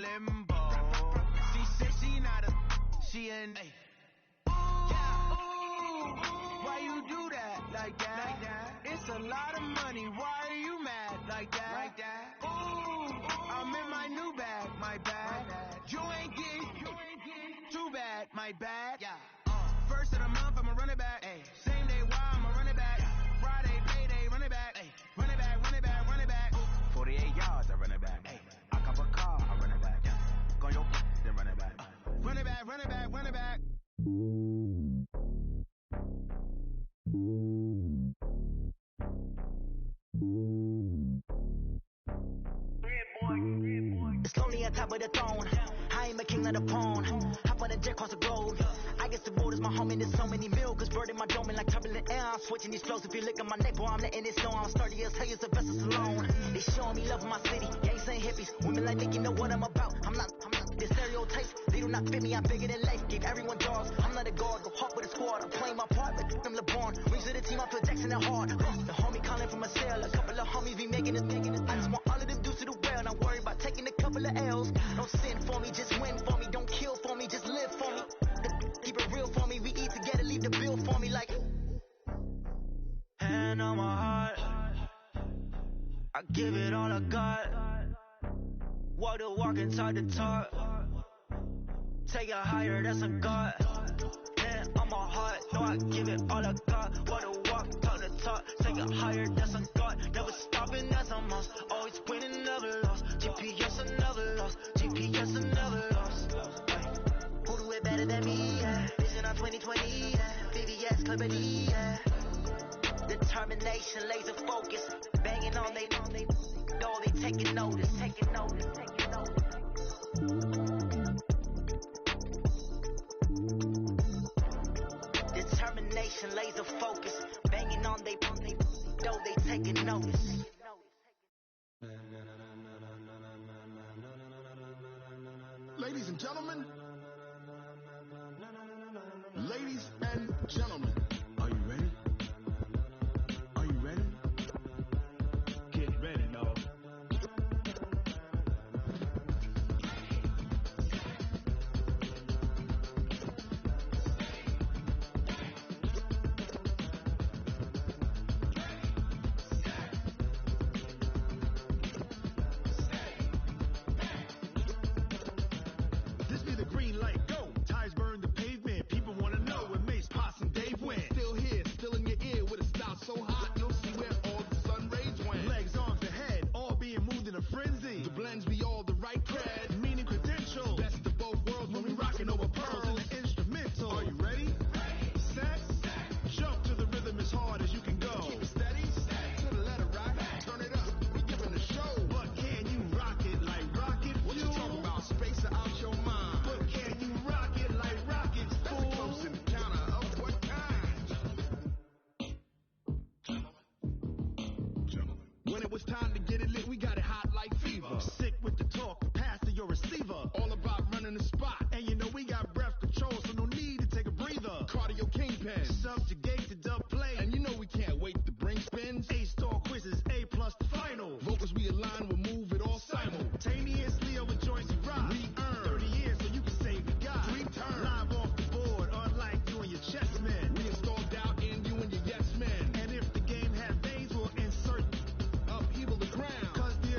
limbo. She said she not a, she an A. Why you do that like that? It's a lot of money. Why are you mad like that? Ooh, I'm in my new bag, my bad. You ain't get too bad, my bad. First of the month, I'ma run it back. Same day, why I'ma run it back. Friday, payday, run it back. Run it back, run it back, run it back. 48 yards, I run it back. I cop a car, I run it back. Go your then run it back. Run it back, run it back, run it back. It's lonely on top of the throne. I am a king of the pawn. Hop on a jet across the globe. I guess the road is my home and there's so many milkers burning my dome like turbulent air. I'm switching these flows. If you look at my neck, boy, I'm letting it snow. I'm sturdy as hell, as a vessel alone. They showing me love in my city. Gangs ain't hippies. Women like Nick, you know what I'm about. I'm not the stereotypes. They do not fit me. I'm bigger than life. Give everyone jaws. I'm not a guard. Go hard with a squad. I'm playing my part, but I'm LeBron. Rings to the team. I feel Jackson and hard. The homie calling from a cell. A couple of homies be making it. I just want all of them dudes to the well. Not worry about taking a couple of L's. Don't sin for me, just win for me. Don't kill for me, just live for me. Keep it real for me. We eat together, leave the bill for me like. Hand on my heart, I give it all I got. Walk the walk and talk the talk. Take it higher, that's a God. Hand on my heart, no, I give it all I got. Walk the walk, talk the talk. Take it higher, that's a God. Never stopping, that's a must. Always winning, never lost. GPS, I never lost. GPS, I never lost. Who do it better than me? Yeah. Vision on 2020. Yeah. VVS, Clarity. Yeah. Determination, laser focus. Banging on they door, they taking notice. Determination, laser focus. Banging on they door, they taking notice. Ladies and gentlemen, ladies and gentlemen, are you ready? Are you ready? Get ready, y'all. This be the green light, go. Ties burn the pavement. People wanna know when Mace, Potts, and Dave went. Still here, still in your ear with a style so hot, you'll see where all the sun rays went. Legs, arms, the head, all being moved in a frenzy. The blends be all the right cred, meaning credentials. Best of both worlds when we rockin' over pearls in the instrumental. Are you ready? Set, jump to the rhythm as hard as you can go. Keep it steady, to the letter right. Turn it up, we giving a show. But can you rock it like rocket? What you talking about? Space out your mind. But can you rock it like rockets? That's a close encounter of what kind? Gentlemen. When it was time to get it lit, we got it hot like fever. Sick with the talk, pass to your receiver. All about running the spot. And you know we got breath control, so no need to take a breather. Cardio kingpin, subjugate to dub play. And you know we can't wait to bring spins. A-star quizzes, A+ the final. Vocals we align, we'll move it all simultaneously over joints we rock. We earn 30 years so you can save the guy. 3 turns, live off the board, unlike you and your chess men. We install doubt in you and your yes men. And if the game had veins, we'll insert upheaval the ground. Cause the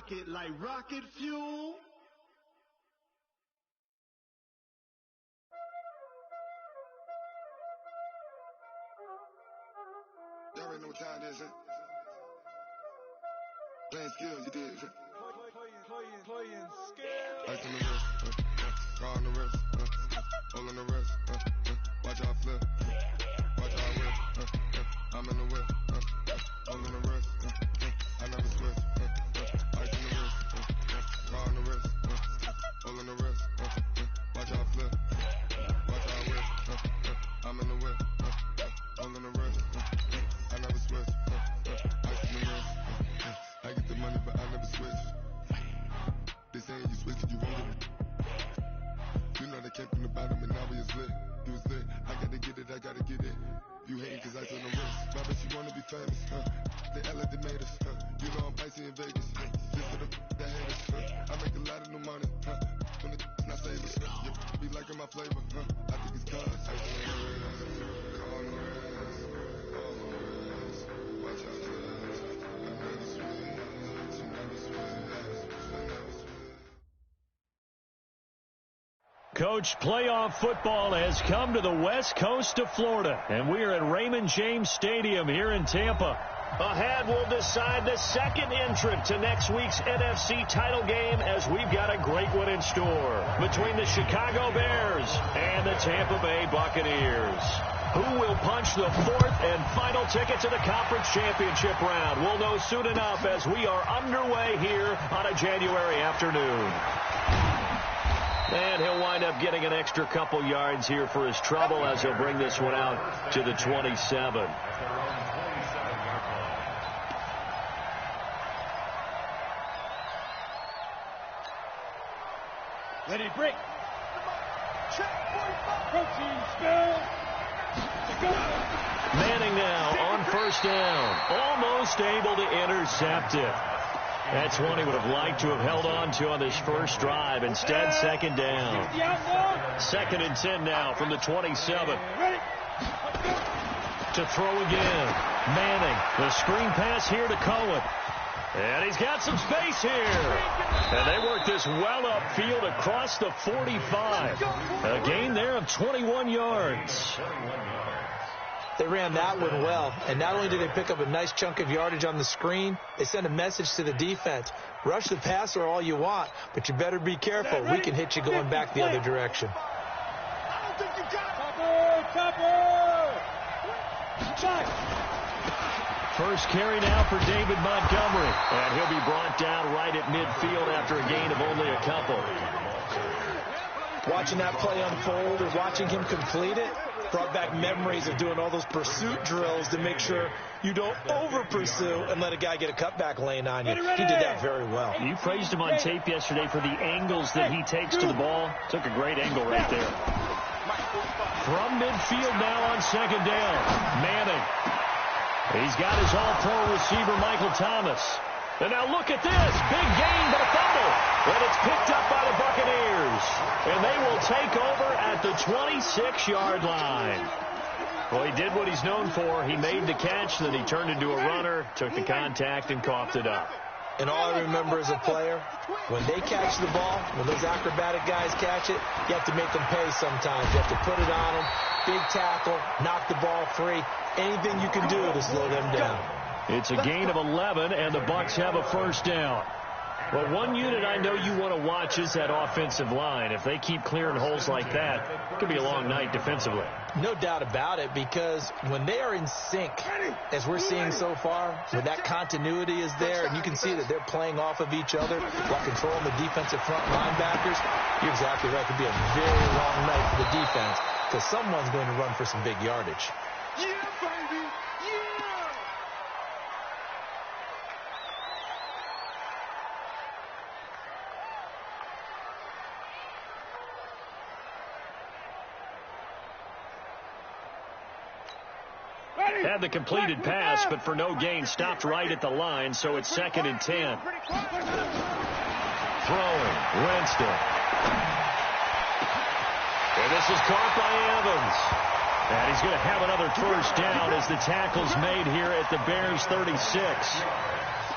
pocket like rocket fuel. Y'all already know what time it is, huh? Playing skills, you did. Playing skills. Ice on the wrist, car on the wrist, hole in the wrist, watch out flip, watch out whip, I'm in the whip, hole in the wrist, I never switch, ice on the wrist, car on the wrist, hole in the wrist, watch out flip, watch out whip, I'm in the whip, hole in the wrist, I never switch, ice on the wrist, I get the money but I never switch. They saying you switch it, you won't get it. You know they came from the bottom and now we is lit. You was lit, I gotta get it, I gotta get it. You hating cause I told them wrist. My bitch, you wanna be famous, They act like they made us, You know I'm icy in Vegas, Just for the that haters, I make a lot of new money, When the not savers, You be liking my flavor, I think it's cause ice on the wrist, car on the wrist, all on the wrist. Watch out for this, I never switch, you never switch, I never switch. Coach, playoff football has come to the west coast of Florida, and we are at Raymond James Stadium here in Tampa. Ahead, we'll decide the second entrant to next week's NFC title game, as we've got a great one in store between the Chicago Bears and the Tampa Bay Buccaneers. Who will punch the fourth and final ticket to the conference championship round? We'll know soon enough as we are underway here on a January afternoon. And he'll wind up getting an extra couple yards here for his trouble as he'll bring this one out to the 27. Ready, break. Check. Protein skill. Manning now on first down. Almost able to intercept it. That's one he would have liked to have held on to on this first drive. Instead, second down. 2nd and 10 now from the 27. To throw again. Manning. The screen pass here to Cohen. And he's got some space here. And they work this well upfield across the 45. A gain there of 21 yards. They ran that one well, and not only did they pick up a nice chunk of yardage on the screen, they sent a message to the defense. Rush the passer all you want, but you better be careful. We can hit you going back the other direction. First carry now for David Montgomery, and he'll be brought down right at midfield after a gain of only a couple. Watching that play unfold or watching him complete it brought back memories of doing all those pursuit drills to make sure you don't over-pursue and let a guy get a cutback lane on you. He did that very well. You praised him on tape yesterday for the angles that he takes to the ball. Took a great angle right there. From midfield now on second down, Manning. He's got his all-pro receiver, Michael Thomas. And now look at this. Big gain, but a fumble. And it's picked up by the Buccaneers. And they will take over at the 26-yard line. Well, he did what he's known for. He made the catch, then he turned into a runner, took the contact, and coughed it up. And all I remember as a player, when they catch the ball, when those acrobatic guys catch it, you have to make them pay sometimes. You have to put it on them, big tackle, knock the ball free. Anything you can do to slow them down. It's a gain of 11, and the Bucs have a first down. Well, one unit I know you want to watch is that offensive line. If they keep clearing holes like that, it could be a long night defensively. No doubt about it, because when they are in sync, as we're seeing so far, when that continuity is there, and you can see that they're playing off of each other while controlling the defensive front linebackers, you're exactly right. It could be a very long night for the defense, because someone's going to run for some big yardage. Yeah, baby. Yeah. Had the completed pass, but for no gain, stopped right at the line, so it's 2nd and 10. Throwing, Winston. And this is caught by Evans. And he's going to have another first down as the tackle's made here at the Bears' 36.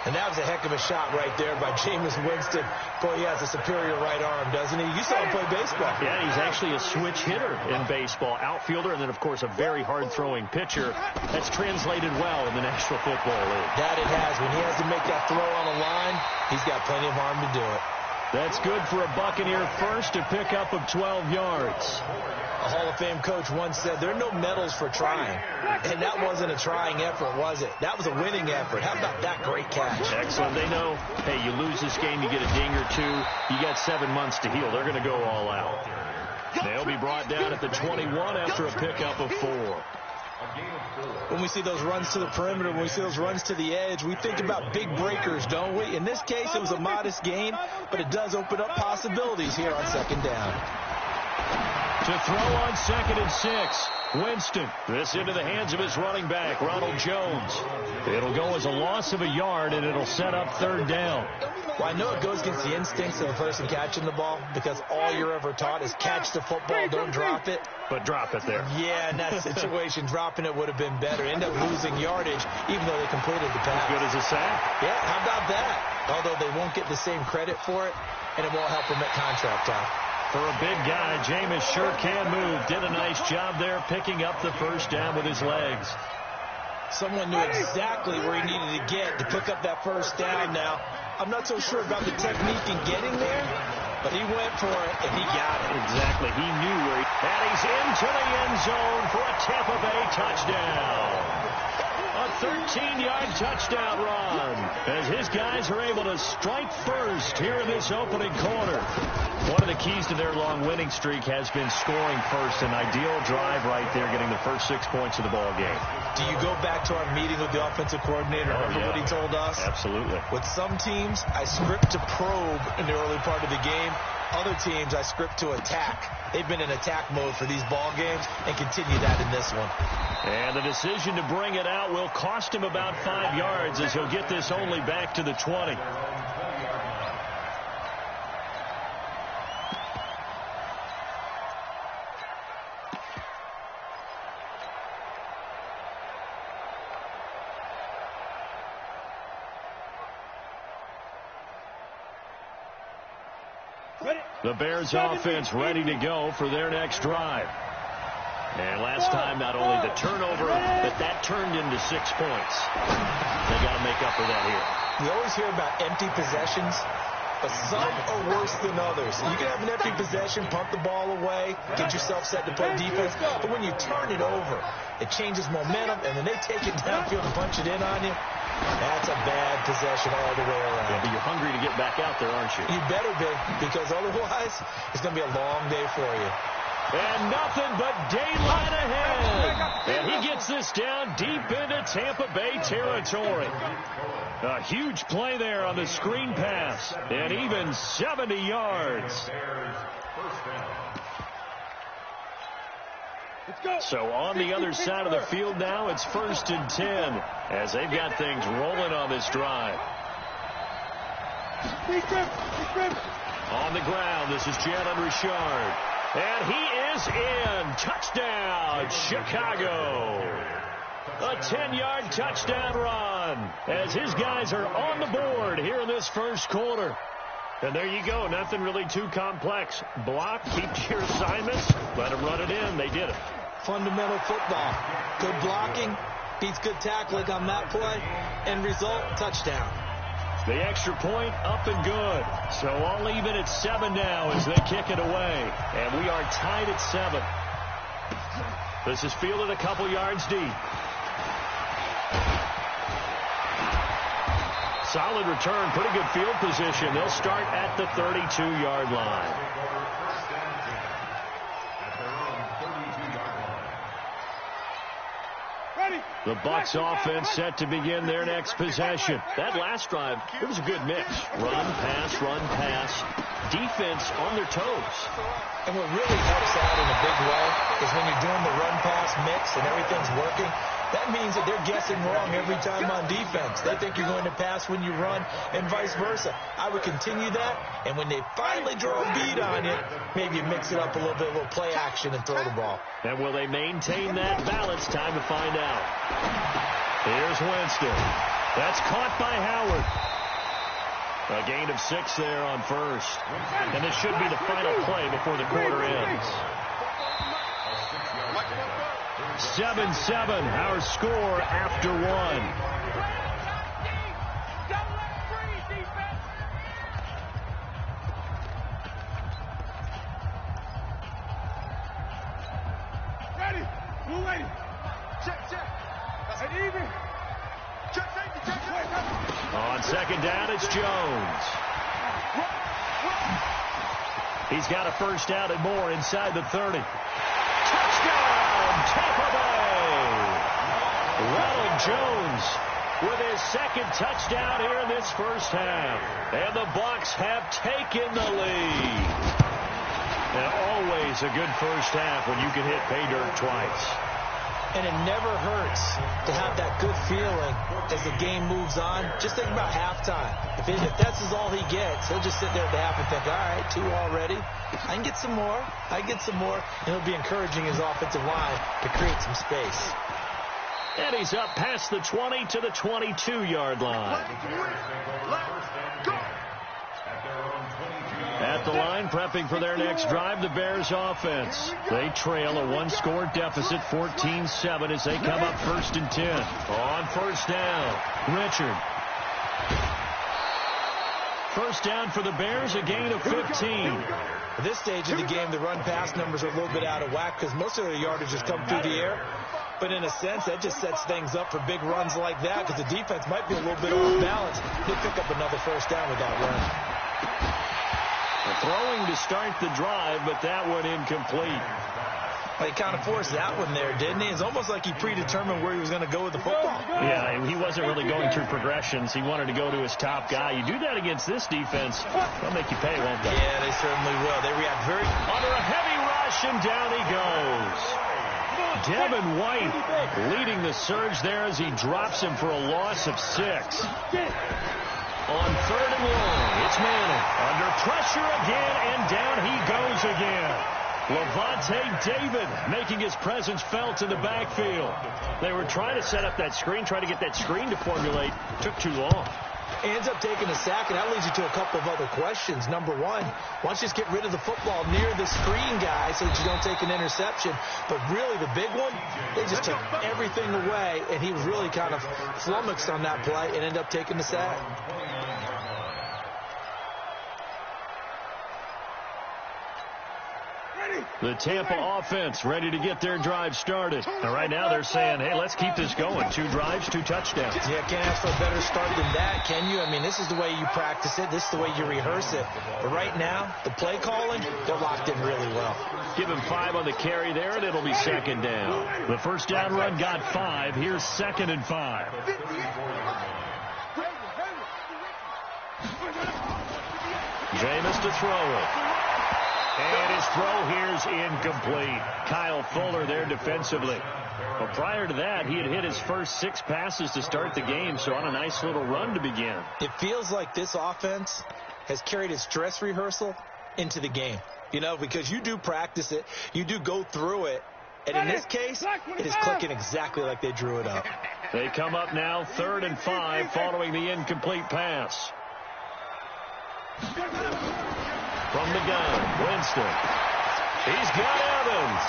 And that was a heck of a shot right there by Jameis Winston. Boy, he has a superior right arm, doesn't he? You saw him play baseball. Yeah, he's actually a switch hitter in baseball. Outfielder, and then, of course, a very hard-throwing pitcher. That's translated well in the National Football League. That it has. When he has to make that throw on a line, he's got plenty of arm to do it. That's good for a Buccaneer first, a pickup of 12 yards. A Hall of Fame coach once said, there are no medals for trying. And that wasn't a trying effort, was it? That was a winning effort. How about that great catch? Excellent. They know, hey, you lose this game, you get a ding or two. You got 7 months to heal. They're going to go all out. They'll be brought down at the 21 after a pickup of 4. When we see those runs to the perimeter, when we see those runs to the edge, we think about big breakers, don't we? In this case, it was a modest gain, but it does open up possibilities here on second down. To throw on 2nd and 6. Winston. This into the hands of his running back, Ronald Jones. It'll go as a loss of a yard, and it'll set up 3rd down. Well, I know it goes against the instincts of the person catching the ball because all you're ever taught is catch the football, don't drop it. But drop it there. Yeah, in that situation, dropping it would have been better. End up losing yardage, even though they completed the pass. As good as a sack. Yeah, how about that? Although they won't get the same credit for it, and it won't help them at contract time. For a big guy, Jameis sure can move. Did a nice job there picking up the 1st down with his legs. Someone knew exactly where he needed to get to pick up that 1st down now. I'm not so sure about the technique in getting there, but he went for it, and he got it. Exactly. He knew where he... And he's into the end zone for a Tampa Bay touchdown. A 13-yard touchdown run as his guys are able to strike first here in this opening quarter. One of the keys to their long winning streak has been scoring first. An ideal drive right there, getting the first 6 points of the ball game. Do you go back to our meeting with the offensive coordinator? Remember what he told us? Absolutely. With some teams, I script to probe in the early part of the game. Other teams, I script to attack. They've been in attack mode for these ball games and continue that in this one. And the decision to bring it out will cost him about 5 yards as he'll get this only back to the 20. The Bears offense ready to go for their next drive. And last time, not only the turnover, but that turned into 6 points. They got to make up for that here. We always hear about empty possessions, but some are worse than others. You can have an empty possession, punt the ball away, get yourself set to play defense, but when you turn it over, it changes momentum, and then they take it downfield and punch it in on you. That's a bad possession all the way around. Yeah, but you're hungry to get back out there, aren't you? You better be, because otherwise, it's going to be a long day for you. And nothing but daylight ahead. And he gets this down deep into Tampa Bay territory. A huge play there on the screen pass. And even 70 yards. So on the other side of the field now, it's 1st and 10 as they've got things rolling on this drive. On the ground, this is Jalen Richard. And he is in. Touchdown, Chicago. A 10-yard touchdown run as his guys are on the board here in this first quarter. And there you go. Nothing really too complex. Block, keep to your assignments, let them run it in. They did it. Fundamental football. Good blocking beats good tackling on that play. End result, touchdown. The extra point up and good. So all even at 7 now as they kick it away. And we are tied at 7. This is fielded a couple yards deep. Solid return, pretty good field position. They'll start at the 32-yard line. The Bucs offense set to begin their next possession. That last drive, it was a good mix. Run, pass, defense on their toes. And what really helps out in a big way is when you're doing the run-pass mix and everything's working, that means that they're guessing wrong every time on defense. They think you're going to pass when you run and vice versa. I would continue that, and when they finally draw a beat on you, maybe you mix it up a little bit, a little play action and throw the ball. And will they maintain that balance? Time to find out. Here's Winston. That's caught by Howard. A gain of 6 there on first. And this should be the final play before the quarter ends. 7-7, our score after 1. On second down, it's Jones. He's got a first down and more inside the 30. Touchdown, Tampa Bay! Ronald Jones with his second touchdown here in this first half. And the Bucs have taken the lead. And always a good first half when you can hit pay dirt twice. And it never hurts to have that good feeling as the game moves on. Just think about halftime. If that's all he gets, he'll just sit there at the half and think, all right, 2 already. I can get some more. I can get some more. And he'll be encouraging his offensive line to create some space. And he's up past the 20 to the 22-yard line. At the line, prepping for their next drive, the Bears offense. They trail a 1-score deficit, 14-7, as they come up 1st and 10. On first down, Richard. First down for the Bears, a gain of 15. At this stage of the game, the run-pass numbers are a little bit out of whack because most of their yardage has come through the air. But in a sense, that just sets things up for big runs like that because the defense might be a little bit off balance. They pick up another first down with that run. Throwing to start the drive, but that one incomplete. Well, he kind of forced that one there, didn't he? It's almost like he predetermined where he was going to go with the football. Yeah, he wasn't really going through progressions. He wanted to go to his top guy. You do that against this defense, they'll make you pay, won't they? Yeah, they certainly will. They react very... Under a heavy rush, and down he goes. Devin White leading the surge there as he drops him for a loss of 6. On 3rd and long, it's Manning. Under pressure again, and down he goes again. Levante David making his presence felt in the backfield. They were trying to set up that screen, trying to get that screen to formulate. Took too long. Ends up taking a sack, and that leads you to a couple of other questions. Number one, why don't you just get rid of the football near the screen guy so that you don't take an interception? But really, the big one, they just took everything away, and he was really kind of flummoxed on that play and ended up taking the sack. The Tampa offense ready to get their drive started. And right now they're saying, hey, let's keep this going. 2 drives, 2 touchdowns. Yeah, can't ask for a better start than that, can you? I mean, this is the way you practice it. This is the way you rehearse it. But right now, the play calling, they're locked in really well. Give him 5 on the carry there, and it'll be 2nd down. The first down run got 5. Here's 2nd and 5. Jameis to throw it. And his throw here's incomplete. Kyle Fuller there defensively. Well, prior to that, he had hit his first 6 passes to start the game, so on a nice little run to begin. It feels like this offense has carried its dress rehearsal into the game. You know, because you do practice it, you do go through it, and in this case, it is clicking exactly like they drew it up. They come up now 3rd and 5 following the incomplete pass. From the gun, Winston. He's got Evans.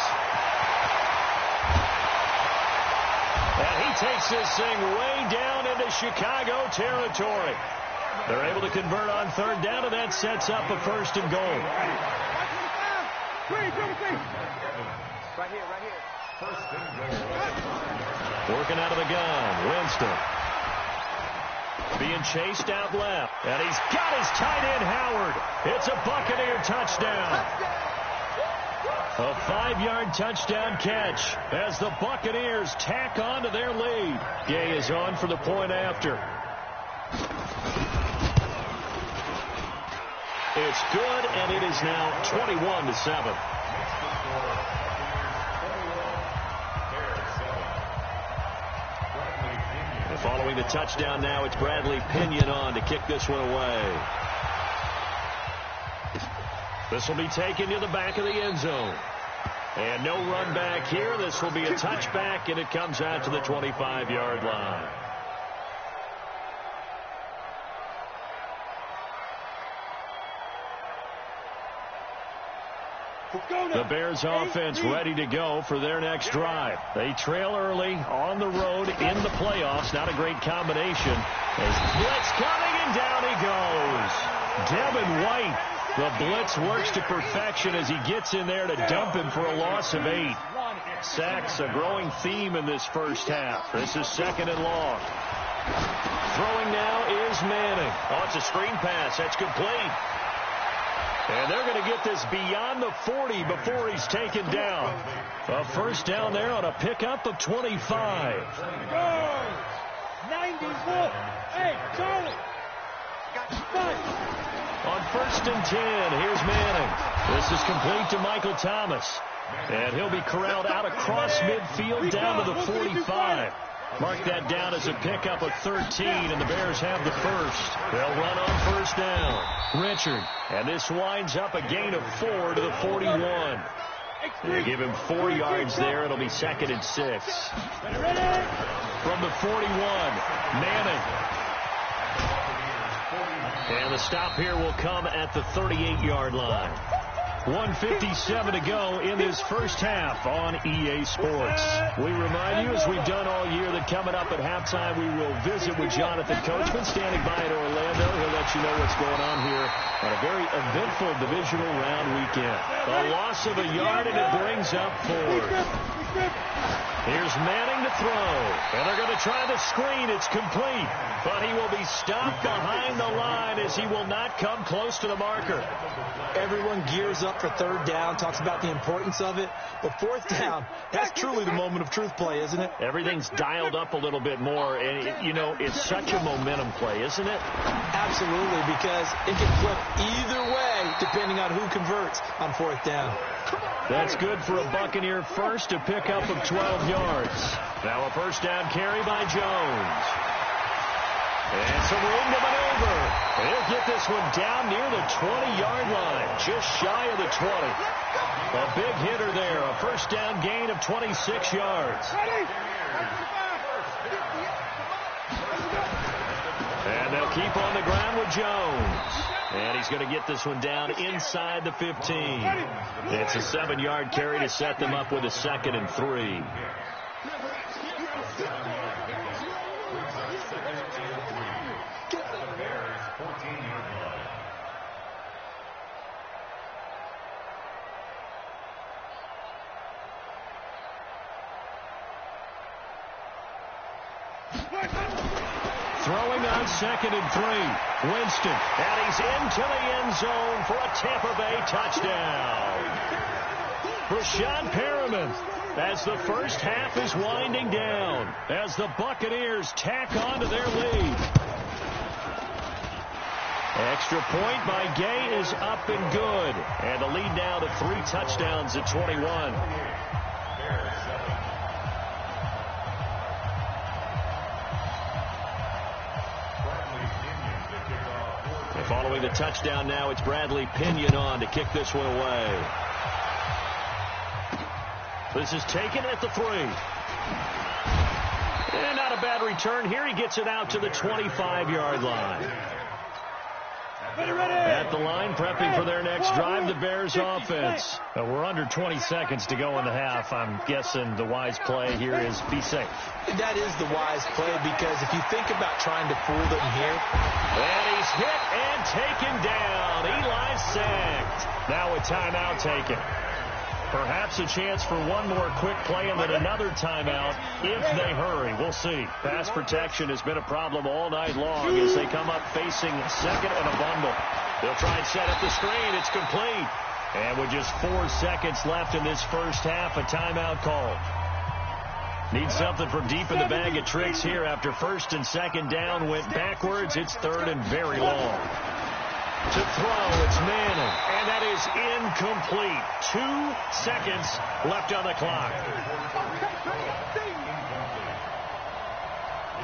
And he takes this thing way down into Chicago territory. They're able to convert on 3rd down, and that sets up a 1st and goal. Right here. Working out of the gun, Winston. Being chased out left. And he's got his tight end, Howard. It's a Buccaneer touchdown. A 5-yard touchdown catch as the Buccaneers tack on to their lead. Gay is on for the point after. It's good, and it is now 21-7. Following the touchdown now, it's Bradley Pinion on to kick this one away. This will be taken to the back of the end zone. And no run back here. This will be a touchback, and it comes out to the 25-yard line. The Bears offense ready to go for their next drive. They trail early on the road in the playoffs. Not a great combination. As blitz coming, and down he goes. Devin White, the blitz works to perfection as he gets in there to dump him for a loss of 8. Sacks, a growing theme in this first half. This is 2nd and long. Throwing now is Manning. Oh, it's a screen pass. That's complete. And they're going to get this beyond the 40 before he's taken down. A first down there on a pickup of 25. 91. Hey, Charlie. On 1st and 10, here's Manning. This is complete to Michael Thomas. And he'll be corralled out across midfield down to the 45. Mark that down as a pickup of 13, and the Bears have the first. They'll run on 1st down. Richard, and this winds up a gain of 4 to the 41. They give him 4 yards there. It'll be 2nd and 6. From the 41, Manning. And the stop here will come at the 38-yard line. 1:57 to go in this first half on EA Sports. We remind you, as we've done all year, that coming up at halftime, we will visit with Jonathan Coachman standing by in Orlando. He'll let you know what's going on here on a very eventful divisional round weekend. The loss of a yard, and it brings up 4. Here's Manning to throw, and they're going to try the screen. It's complete, but he will be stopped behind the line as he will not come close to the marker. Everyone gears up for 3rd down, talks about the importance of it. But 4th down, that's truly the moment of truth play, isn't it? Everything's dialed up a little bit more, and, you know, it's such a momentum play, isn't it? Absolutely, because it can flip either way depending on who converts on 4th down. That's good for a Buccaneer first, a pickup of 12 yards. Now a first down carry by Jones. And some room to maneuver. He'll get this one down near the 20-yard line, just shy of the 20. A big hitter there, a first down gain of 26 yards. And they'll keep on the ground with Jones. And he's going to get this one down inside the 15. It's a 7-yard carry to set them up with a 2nd and 3. Throwing on 2nd and 3. Winston, and he's into the end zone for a Tampa Bay touchdown. Rashad Perriman, as the first half is winding down, as the Buccaneers tack on to their lead. Extra point by Gay is up and good. And the lead now to 3 touchdowns at 21. Following the touchdown now, it's Bradley Pinion on to kick this one away. This is taken at the 3. And not a bad return here. He gets it out to the 25-yard line. At the line, prepping for their next drive, the Bears offense. We're under 20 seconds to go in the half. I'm guessing the wise play here is be safe. That is the wise play, because if you think about trying to fool them here. And he's hit and taken down. Eli's sacked. Now a timeout taken. Perhaps a chance for one more quick play and then another timeout if they hurry. We'll see. Pass protection has been a problem all night long as they come up facing 2nd and a bundle. They'll try and set up the screen. It's complete. And with just 4 seconds left in this first half, a timeout call. Need something from deep in the bag of tricks here after 1st and 2nd down went backwards. It's 3rd and very long. To throw, it's Manning, and that is incomplete. 2 seconds left on the clock.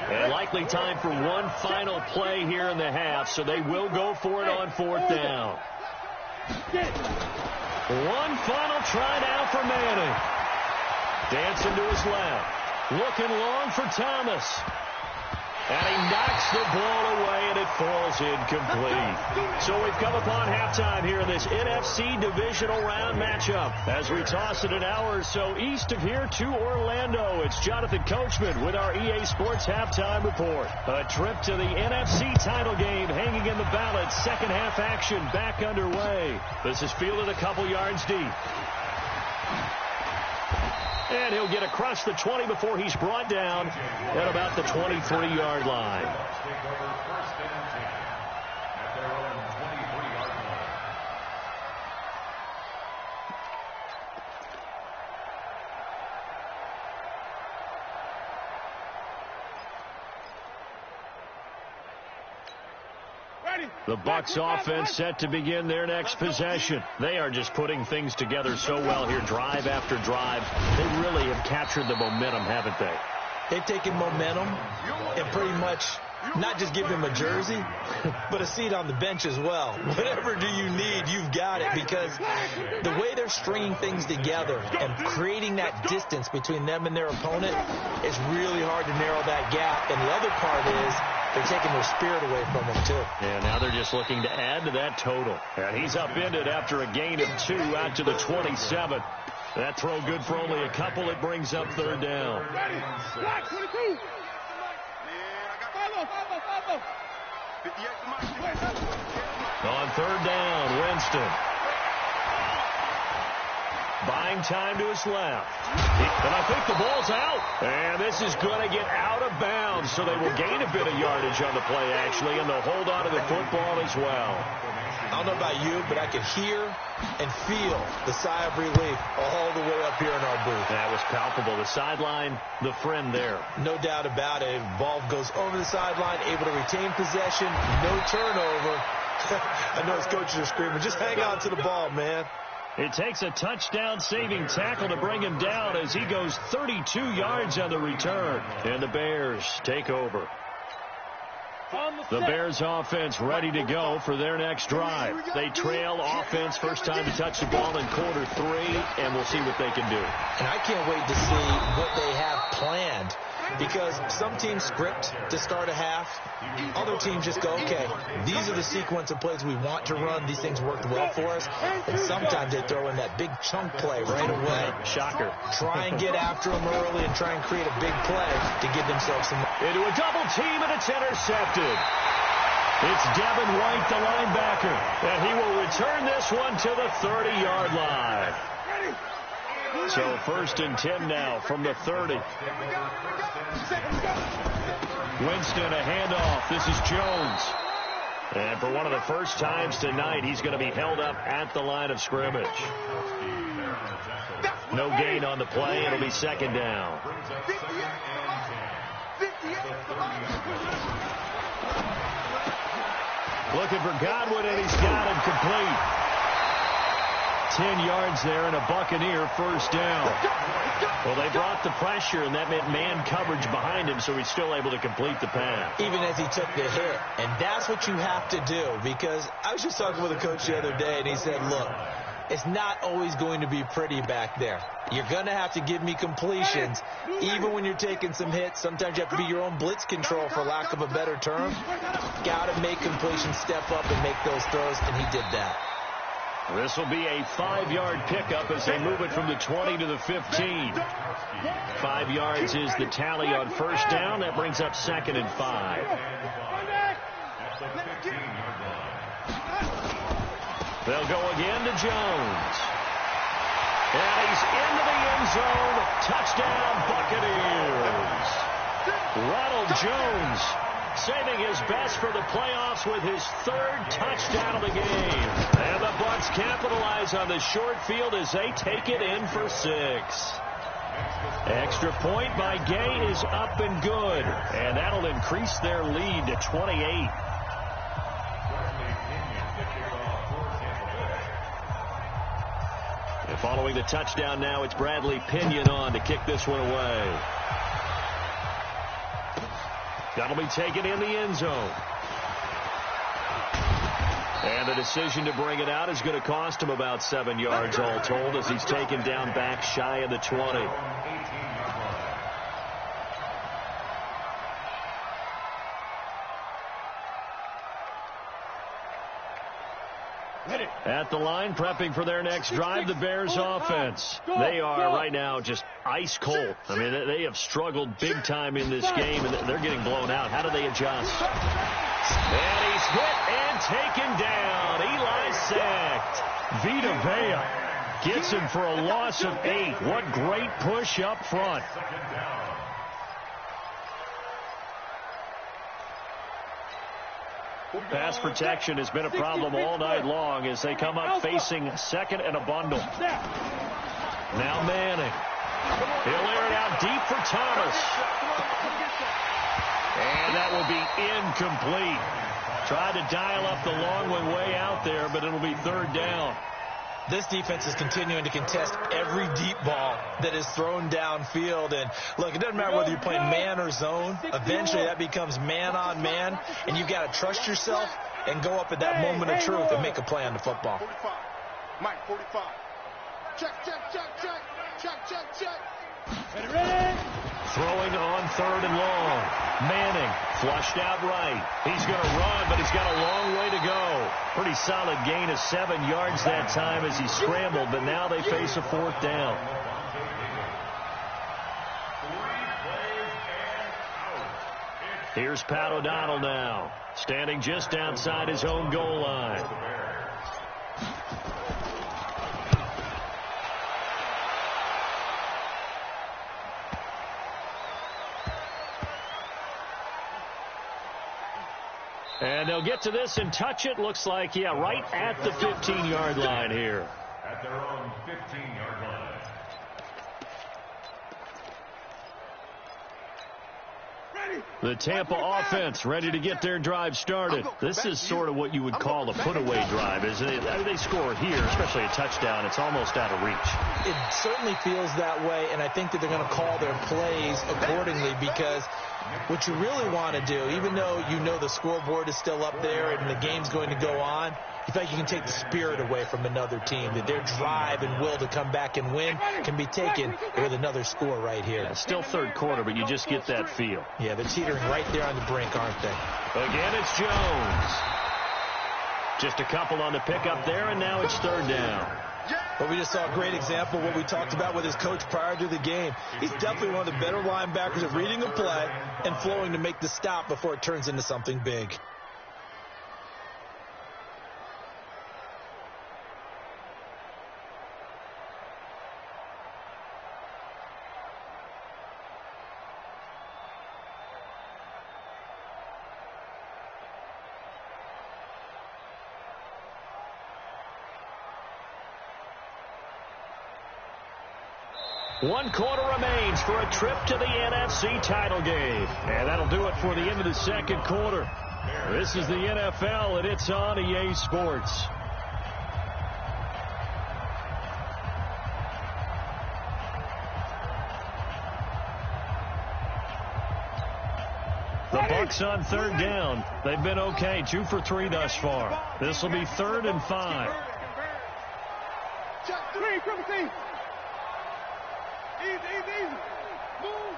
And likely time for one final play here in the half, so they will go for it on 4th down. One final try now for Manning. Dancing to his left. Looking long for Thomas. And he knocks the ball away, and it falls incomplete. So we've come upon halftime here in this NFC divisional round matchup. As we toss it an hour or so east of here to Orlando, it's Jonathan Coachman with our EA Sports Halftime Report. A trip to the NFC title game hanging in the balance. Second half action back underway. This is fielded a couple yards deep. And he'll get across the 20 before he's brought down at about the 23-yard line. The Bucs offense set to begin their next possession. They are just putting things together so well here, drive after drive. They really have captured the momentum, haven't they? They've taken momentum and pretty much not just give him a jersey, but a seat on the bench as well. Whatever do you need, you've got it, because the way they're stringing things together and creating that distance between them and their opponent, it's really hard to narrow that gap. And the other part is they're taking their spirit away from them, too. And now they're just looking to add to that total. And he's upended after a gain of 2 out to the 27. That throw good for only a couple. It brings up third down. On third down, Winston. Buying time to his left. And I think the ball's out. And this is going to get out of bounds, so they will gain a bit of yardage on the play, actually, and they'll hold on to the football as well. I don't know about you, but I could hear and feel the sigh of relief all the way up here in our booth. That was palpable. The sideline, the friend there. No doubt about it. Ball goes over the sideline, able to retain possession, no turnover. I know his coaches are screaming, just hang on to the ball, man. It takes a touchdown-saving tackle to bring him down as he goes 32 yards on the return. And the Bears take over. The Bears offense ready to go for their next drive. They trail offense, first time to touch the ball in quarter 3, and we'll see what they can do. And I can't wait to see what they have planned, because some teams script to start a half. Other teams just go, okay, these are the sequence of plays we want to run. These things worked well for us. And sometimes they throw in that big chunk play right away. Shocker. Try and get after them early and try and create a big play to give themselves some. Into a double team, and it's intercepted. It's Devin White, the linebacker, and he will return this one to the 30-yard line. So first and 10 now from the 30. Winston, a handoff. This is Jones. And for one of the first times tonight, he's going to be held up at the line of scrimmage. No gain on the play. It'll be second down. Looking for Godwin, and he's got him complete. 10 yards there and a Buccaneer first down. Well, they brought the pressure, and that meant man coverage behind him, so he's still able to complete the pass. Even as he took the hit. And that's what you have to do, because I was just talking with a coach the other day, and he said, look, it's not always going to be pretty back there. You're going to have to give me completions, even when you're taking some hits. Sometimes you have to be your own blitz control, for lack of a better term. Got to make completions, step up, and make those throws, and he did that. This will be a 5-yard pickup as they move it from the 20 to the 15. 5 yards is the tally on first down. That brings up second and 5. They'll go again to Jones. And he's into the end zone. Touchdown, Buccaneers. Ronald Jones saving his best for the playoffs with his 3rd touchdown of the game. And the Bucs capitalize on the short field as they take it in for 6. Extra point by Gay is up and good. And that'll increase their lead to 28. And following the touchdown now, it's Bradley Pinion on to kick this one away. That'll be taken in the end zone. And the decision to bring it out is going to cost him about 7 yards all told, as he's taken down back shy of the 20. At the line, prepping for their next drive, the Bears offense. They are right now just ice cold. I mean, they have struggled big time in this game, and they're getting blown out. How do they adjust? And he's hit and taken down. Eli sacked. Vita Vea gets him for a loss of 8. What great push up front. Pass protection has been a problem all night long as they come up facing second and a bundle. Now Manning. He'll air it out deep for Thomas. And that will be incomplete. Tried to dial up the long one way out there, but it'll be third down. This defense is continuing to contest every deep ball that is thrown downfield. And, look, it doesn't matter whether you're playing man or zone. Eventually that becomes man on man, and you've got to trust yourself and go up at that moment of truth and make a play on the football. 45. Mike, 45. Check, check, check, check. Check, check, check. Ready? Throwing on third and long. Manning flushed out right. He's going to run, but he's got a long way to go. Pretty solid gain of 7 yards that time as he scrambled, but now they face a fourth down. Here's Pat O'Donnell now, standing just outside his own goal line. And they'll get to this and touch it. Looks like, yeah, right at the 15-yard line here. At their own 15-yard line. The Tampa offense ready to get their drive started. This is sort of what you would call a put-away drive, isn't it? I mean, they score here, especially a touchdown. It's almost out of reach. It certainly feels that way, and I think that they're going to call their plays accordingly because what you really want to do, even though you know the scoreboard is still up there and the game's going to go on, you feel like you can take the spirit away from another team, that their drive and will to come back and win can be taken with another score right here. Yeah, still third quarter, but you just get that feel. Yeah, they're teetering right there on the brink, aren't they? Again, it's Jones. Just a couple on the pickup there, and now it's third down. But we just saw a great example of what we talked about with his coach prior to the game. He's definitely one of the better linebackers at reading a play and flowing to make the stop before it turns into something big. One quarter remains for a trip to the NFC title game. And that'll do it for the end of the second quarter. This is the NFL, and it's on EA Sports. The Bucs on third down. They've been okay, 2 for 3 thus far. This will be 3rd and 5. Easy. Move.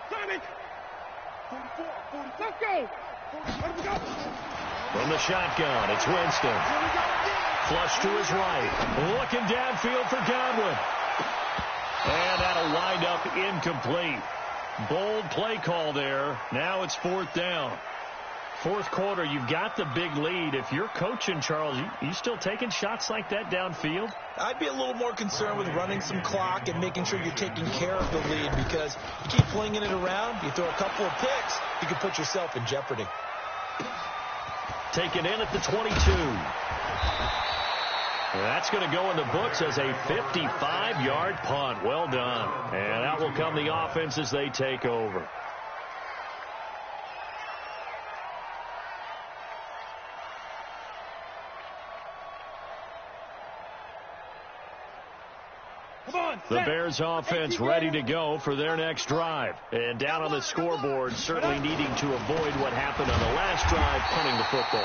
Sonic. 44. Let's go. Let me go. From the shotgun, it's Winston. Flush to his right. Looking downfield for Godwin. And that'll wind up incomplete. Bold play call there. Now it's 4th down. Fourth quarter, you've got the big lead. If you're coaching, Charles, you still taking shots like that downfield? I'd be a little more concerned with running some clock and making sure you're taking care of the lead because you keep flinging it around, you throw a couple of picks, you can put yourself in jeopardy. Taken in at the 22. That's going to go in the books as a 55-yard punt. Well done. And out will come the offense as they take over. The Bears offense ready to go for their next drive. And down on the scoreboard, certainly needing to avoid what happened on the last drive, punting the football.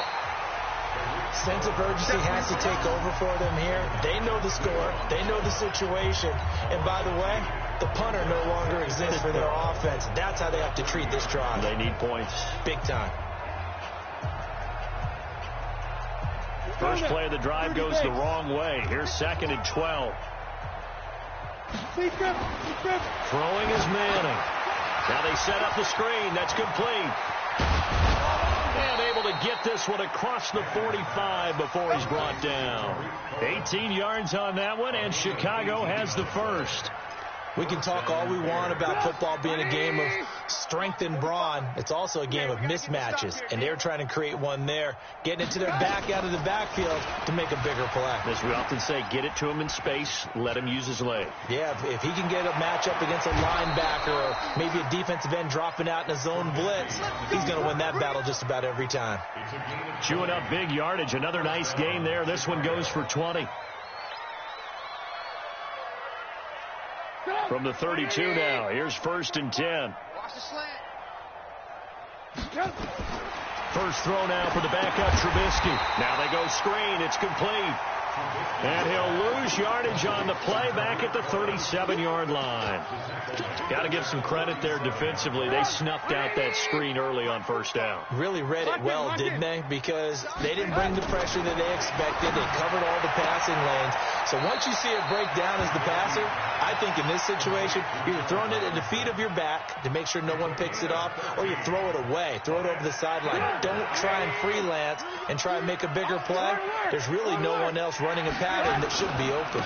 Sense of urgency has to take over for them here. They know the score. They know the situation. And by the way, the punter no longer exists for their offense. That's how they have to treat this drive. They need points. Big time. First play of the drive goes the wrong way. Here's 2nd and 12. Throwing is Manning. Now they set up the screen. That's complete. And able to get this one across the 45 before he's brought down. 18 yards on that one, and Chicago has the first. We can talk all we want about football being a game of strength and brawn. It's also a game of mismatches, and they're trying to create one there, getting it to their back out of the backfield to make a bigger play. As we often say, get it to him in space, let him use his leg. Yeah, if he can get a matchup against a linebacker or maybe a defensive end dropping out in a zone blitz, he's going to win that battle just about every time. Chewing up big yardage. Another nice gain there. This one goes for 20. From the 32 now. Here's 1st and 10. Watch the slant. First throw now for the backup Trubisky. Now they go screen. It's complete. And he'll lose yardage on the play back at the 37-yard line. Got to give some credit there defensively. They snuffed out that screen early on first down. Really read it well, didn't they? Because they didn't bring the pressure that they expected. They covered all the passing lanes. So once you see it break down as the passer, I think in this situation, you're throwing it at the feet of your back to make sure no one picks it off, or you throw it away. Throw it over the sideline. Don't try and freelance and try and make a bigger play. There's really no one else running a pattern that should be open.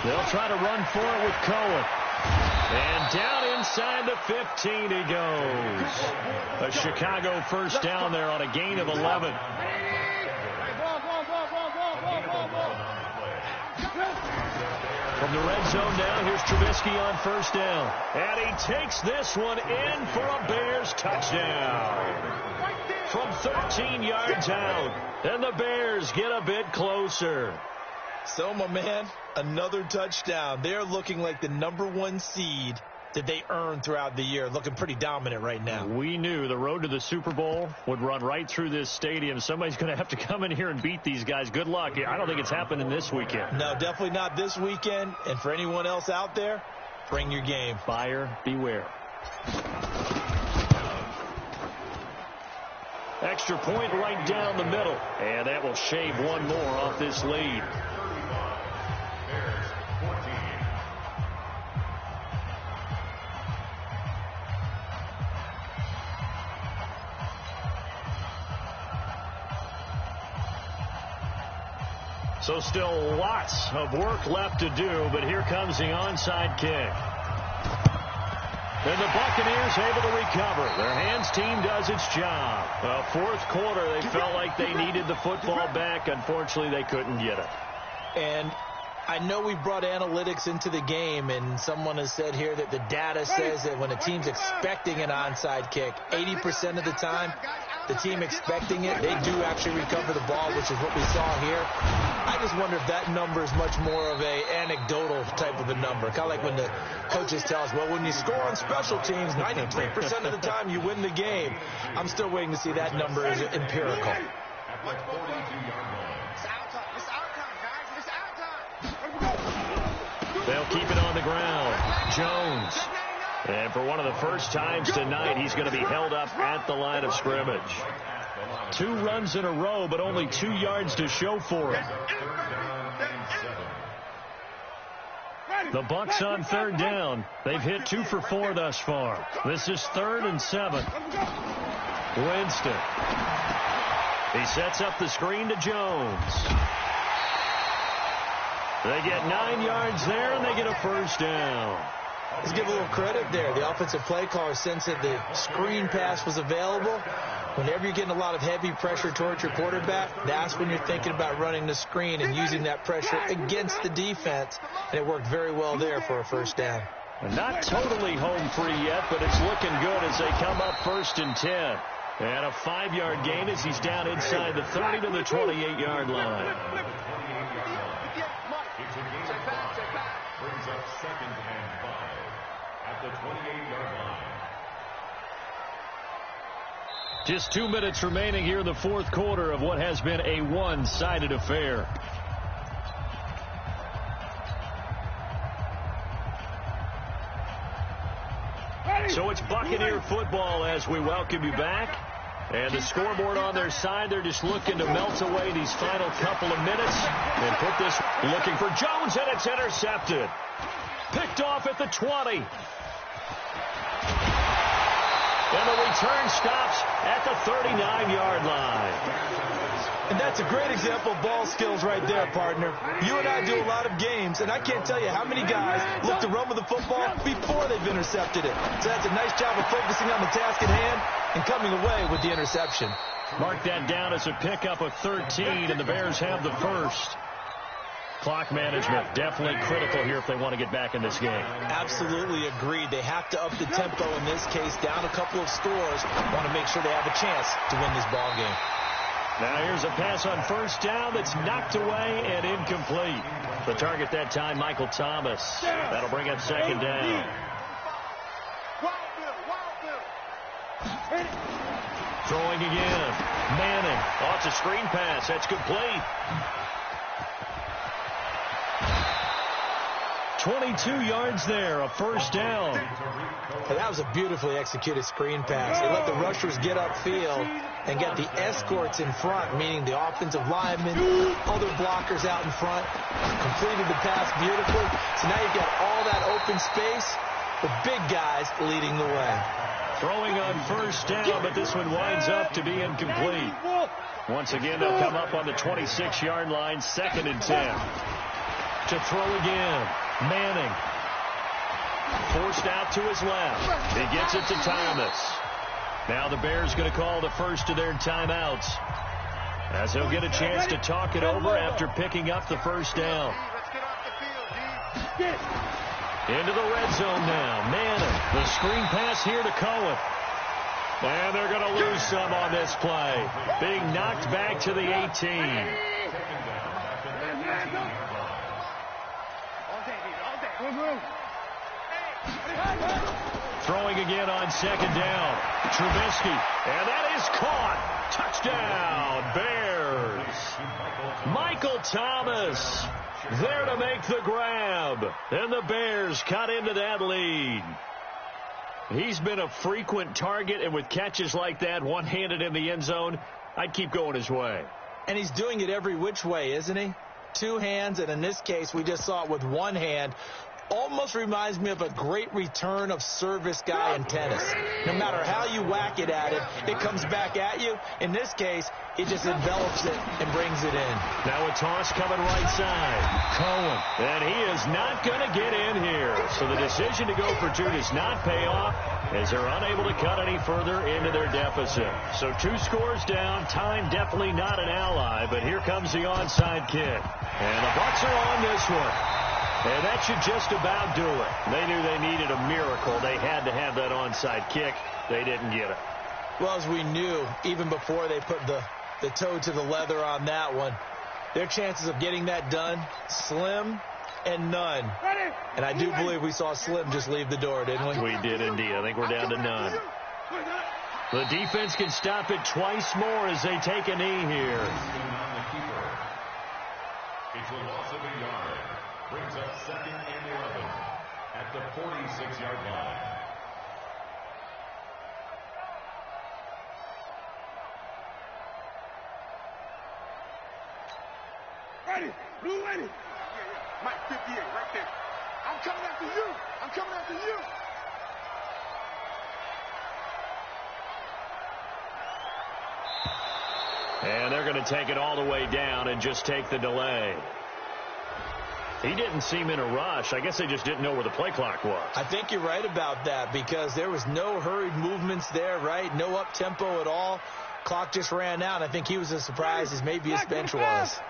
They'll try to run for it with Cohen. And down inside the 15 he goes. A Chicago first down there on a gain of 11. From the red zone now, here's Trubisky on first down. And he takes this one in for a Bears touchdown. From 13 yards out. And the Bears get a bit closer. So, my man, another touchdown. They're looking like the #1 seed that they earned throughout the year. Looking pretty dominant right now. We knew the road to the Super Bowl would run right through this stadium. Somebody's going to have to come in here and beat these guys. Good luck. I don't think it's happening this weekend. No, definitely not this weekend. And for anyone else out there, bring your game. Buyer beware. Extra point right down the middle. And that will shave one more off this lead. So still lots of work left to do, but here comes the onside kick. And the Buccaneers able to recover. Their hands team does its job. Well, fourth quarter, they felt like they needed the football back. Unfortunately, they couldn't get it. And I know we brought analytics into the game, and someone has said here that the data says that when a team's expecting an onside kick, 80% of the time, the team expecting it, they do actually recover the ball, which is what we saw here. I just wonder if that number is much more of a anecdotal type of a number. Kind of like when the coaches tell us, well, when you score on special teams, 93% of the time you win the game. I'm still waiting to see that number as empirical. They'll keep it on the ground. Jones. And for one of the first times tonight, he's going to be held up at the line of scrimmage. 2 runs in a row, but only 2 yards to show for it. The Bucs on third down. They've hit 2 for 4 thus far. This is 3rd and 7. Winston. He sets up the screen to Jones. They get 9 yards there, and they get a first down. Let's give a little credit there. The offensive play caller sensed that the screen pass was available. Whenever you're getting a lot of heavy pressure towards your quarterback, that's when you're thinking about running the screen and using that pressure against the defense. And it worked very well there for a first down. Not totally home free yet, but it's looking good as they come up 1st and 10. And a 5-yard gain as he's down inside the 30 to the 28-yard line. Brings up 2nd and 5 at the 28-yard line. Just 2 minutes remaining here in the fourth quarter of what has been a one-sided affair. So it's Buccaneer football as we welcome you back. And the scoreboard on their side, they're just looking to melt away these final couple of minutes and put this looking for Jones, and it's intercepted. Picked off at the 20. And the return stops at the 39-yard line. And that's a great example of ball skills right there, partner. You and I do a lot of games, and I can't tell you how many guys look to run with the football before they've intercepted it. So that's a nice job of focusing on the task at hand and coming away with the interception. Mark that down as a pickup of 13, and the Bears have the first. Clock management definitely critical here if they want to get back in this game. Absolutely agreed. They have to up the tempo in this case, down a couple of scores. Want to make sure they have a chance to win this ball game. Now here's a pass on first down that's knocked away and incomplete. The target that time, Michael Thomas. That'll bring up second down. Throwing again. Manning. Oh, it's a screen pass. That's complete. 22 yards there, a first down. That was a beautifully executed screen pass. They let the rushers get upfield and get the escorts in front, meaning the offensive linemen, other blockers out in front, completed the pass beautifully. So now you've got all that open space, the big guys leading the way. Throwing on first down, but this one winds up to be incomplete. Once again, they'll come up on the 26-yard line, 2nd and 10. To throw again. Manning. Forced out to his left. He gets it to Thomas. Now the Bears going to call the first of their timeouts, as he'll get a chance to talk it over after picking up the first down. Into the red zone now. Manning. The screen pass here to Cohen. And they're going to lose some on this play. Being knocked back to the 18. Throwing again on second down. Trubisky. And that is caught. Touchdown, Bears. Michael Thomas there to make the grab. And the Bears cut into that lead. He's been a frequent target, and with catches like that, one-handed in the end zone, I'd keep going his way. And he's doing it every which way, isn't he? Two hands, and in this case, we just saw it with one hand. Almost reminds me of a great return of service guy in tennis. No matter how you whack it at it, it comes back at you. In this case, it just envelops it and brings it in. Now a toss coming right side. Cohen. And he is not going to get in here. So the decision to go for two does not pay off, as they're unable to cut any further into their deficit. So 2 scores down. Time definitely not an ally, but here comes the onside kick. And the Bucs are on this one. And that should just about do it. They knew they needed a miracle. They had to have that onside kick. They didn't get it. Well, as we knew, even before they put the toe to the leather on that one, their chances of getting that done, slim and none. And I do believe we saw Slim just leave the door, didn't we? We did indeed. I think we're down to none. The defense can stop it twice more as they take a knee here. It's a loss of a yard. Brings up 2nd and 11 at the 46-yard line. Ready, blue ready. Mike 58 right there. I'm coming after you. I'm coming after you. And they're going to take it all the way down and just take the delay. He didn't seem in a rush. I guess they just didn't know where the play clock was. I think you're right about that, because there was no hurried movements there, right? No up-tempo at all. Clock just ran out. I think he was as surprised as maybe his bench was.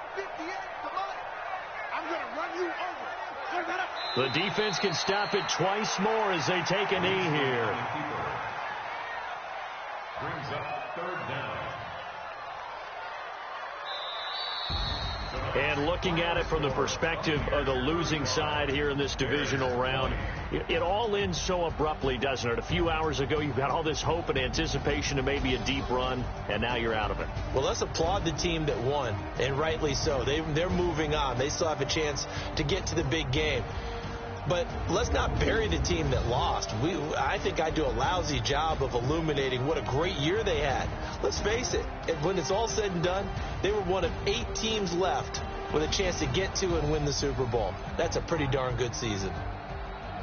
I'm going to run you over. The defense can stop it twice more as they take a knee here. Brings up 3rd down. And looking at it from the perspective of the losing side here in this divisional round, it all ends so abruptly, doesn't it? A few hours ago, you've got all this hope and anticipation of maybe a deep run, and now you're out of it. Well, let's applaud the team that won, and rightly so. They're moving on. They still have a chance to get to the big game. But let's not bury the team that lost. I think I do a lousy job of illuminating what a great year they had. Let's face it, when it's all said and done, they were one of 8 teams left with a chance to get to and win the Super Bowl. That's a pretty darn good season.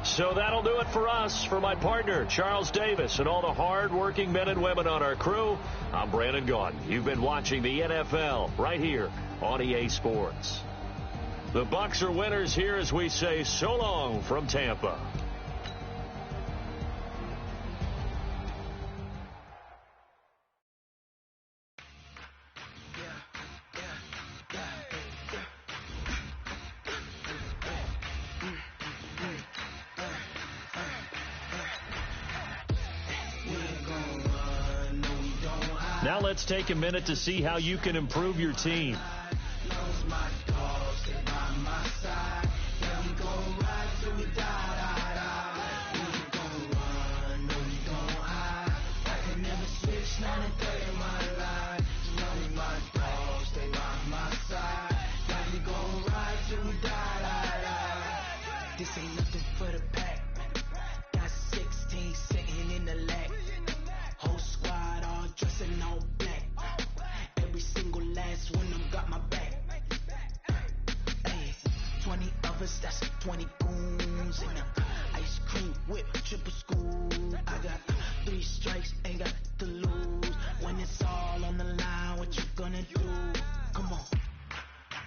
So that'll do it for us. For my partner, Charles Davis, and all the hard-working men and women on our crew, I'm Brandon Gaudin. You've been watching the NFL right here on EA Sports. The Bucs are winners here as we say so long from Tampa. Now let's take a minute to see how you can improve your team. This ain't nothing for the pack. Got 16 sitting in the lag. Whole squad all dressing all black. Every single last one of them got my back. Hey, 20 of us, that's 20 goons. And ice cream whip, triple scoop. I got 3 strikes, ain't got to lose. When it's all on the line, what you gonna do? Come on,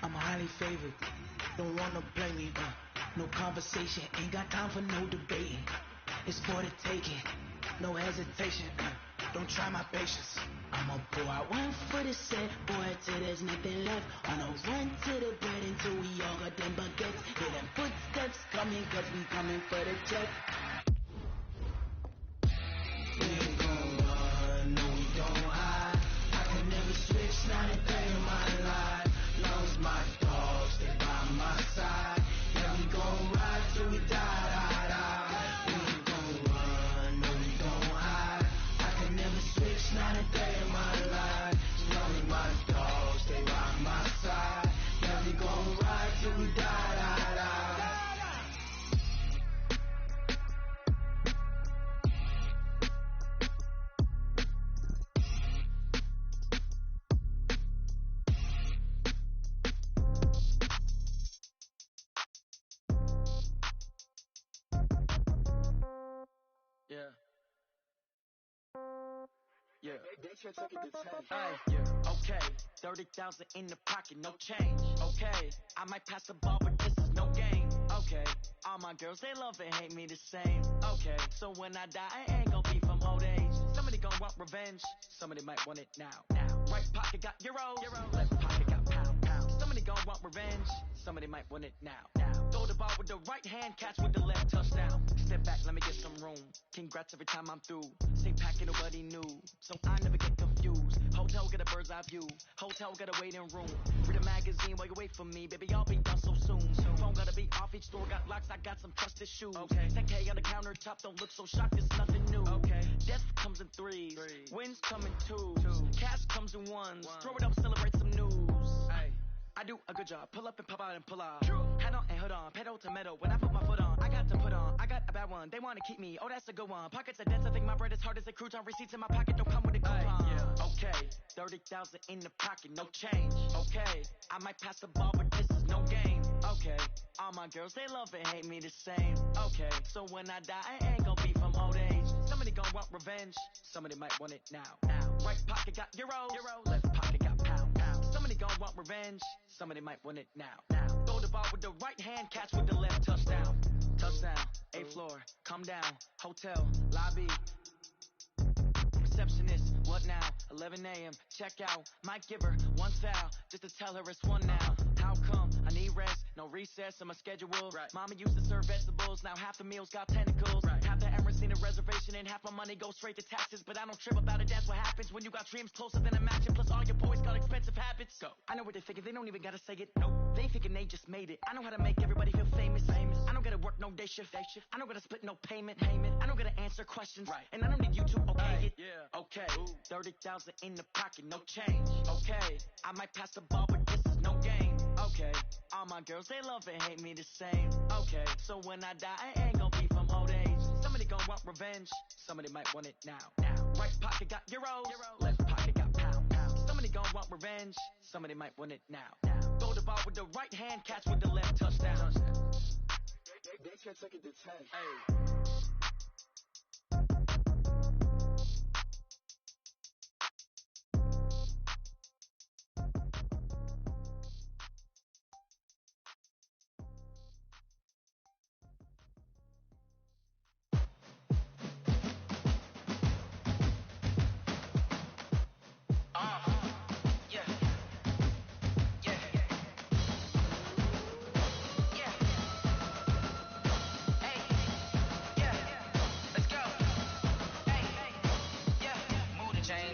I'm highly favored. Don't wanna play me, no conversation, ain't got time for no debating. It's for the taking, no hesitation. Don't try my patience. I'ma pour out one for the set, boy, till there's nothing left. On a run to the bread until we all got them baguettes. Hear them footsteps coming, cause we coming for the check. We ain't gon' run, no we don't hide. I can never switch, not a day in my life. Long as my dogs stay by my side. Yeah, we gon' ride till we die. We ain't gon' run, no we don't hide. I can never switch, not a day in my life. As long as my dogs stay by my side. Yeah, we gon' ride till we die. Yeah. Okay, 30,000 in the pocket, no change. Okay, I might pass the ball, but this is no game. Okay, all my girls, they love and hate me the same. Okay, so when I die, I ain't gon' be from old age. Somebody gon' want revenge, somebody might want it now. Right pocket got euros, left pocket got pound. Somebody gon' want revenge, somebody might want it now. Throw the ball with the right hand, catch with the left, touchdown. Step back, let me get some room. Congrats every time I'm through. Stay packing, nobody knew, so I never get confused. Hotel get a bird's eye view. Hotel got a waiting room. Read a magazine while you wait for me, baby. I'll be done so soon. Phone gotta be off. Each store got locks. I got some trusted shoes. Okay. 10K on the countertop. Don't look so shocked. It's nothing new. Okay. Death comes in threes. Wins come in twos. Cash comes in ones. Throw it up, celebrate some news. Ay. I do a good job. Pull up and pop out and pull out. Head on and hood on. Pedal to metal. When I put my foot on, I got to put on. I got a bad one. They want to keep me. Oh, that's a good one. Pockets are dense. I think my bread is hard as a crouton. Receipts in my pocket don't come with a coupon. Okay. 30,000 in the pocket. No change. Okay. I might pass the ball, but this is no game. Okay. All my girls, they love and hate me the same. Okay. So when I die, I ain't gonna be from old age. Somebody gonna want revenge. Somebody might want it now. Right pocket got euros. Left pocket got pound. Somebody gon' want revenge. Somebody might want it now. Throw the ball with the right hand, catch with the left, touchdown. Touchdown, 8th floor, come down, hotel, lobby. Receptionist, what now? 11 a.m., check out. Might give her one foul, just to tell her it's one now. How come? I need rest, no recess in my schedule. Right. Mama used to serve vegetables, now half the meals got tentacles. Right. Half the Emirates need a reservation and half my money goes straight to taxes. But I don't trip about it, that's what happens when you got dreams closer than a match. Plus all your boys got expensive habits. Go. I know what they're thinking, they don't even gotta say it. Nope. They thinking they just made it. I know how to make everybody feel famous. I don't gotta work no day shift. I don't gotta split no payment. I don't gotta answer questions. Right. And I don't need you to okay it. Yeah. Okay. 30,000 in the pocket, no change. Okay. I might pass the ball, but this is no game. Okay. Okay, all my girls, they love and hate me the same. Okay, so when I die, I ain't gonna be from old age. Somebody gon' want revenge, somebody might want it now. Right pocket got euros, left pocket got pound. Somebody gon' want revenge, somebody might want it now. Throw the ball with the right hand, catch with the left, touchdown. They can't take it to 10. Hey.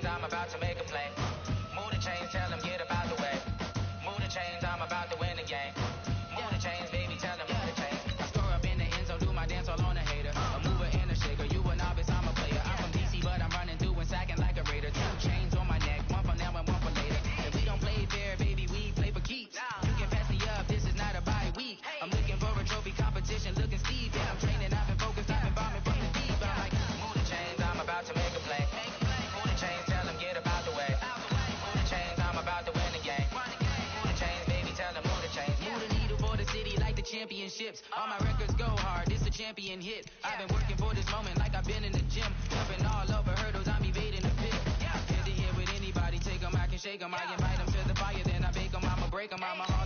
I'm about to make a play. Move the chains, tell them get about the way. Move the chains, I'm about to win the game. Move the chains, baby, tell them move the chains. I score up in the end zone, do my dance all on a hater. A mover and a shaker, you a novice, I'm a player. I'm from DC, but I'm running through and sacking like a raider. 2 chains on my neck, one for now and one for later. And we don't play fair, baby, we play for keeps. You can pass me up, this is not a bye week. I'm looking for a trophy competition, looking steep. And I'm training, I've been focused, I've been bombing from the deep. I'm like, move the chains, I'm about to make a play. Move the chains, tell them get about the way. Move the chains, I'm about to win the game. Move the chains, baby, tell them move the chains. Move the needle for the city like the championships. All my records go hard, this a champion hit. I've been working for this moment like I've been in the gym. Jumping all over hurdles, I'm evading the pit. Head to head with anybody, take them, I can shake them. I invite them to the fire, then I bake them. I'ma break them, I'm a hard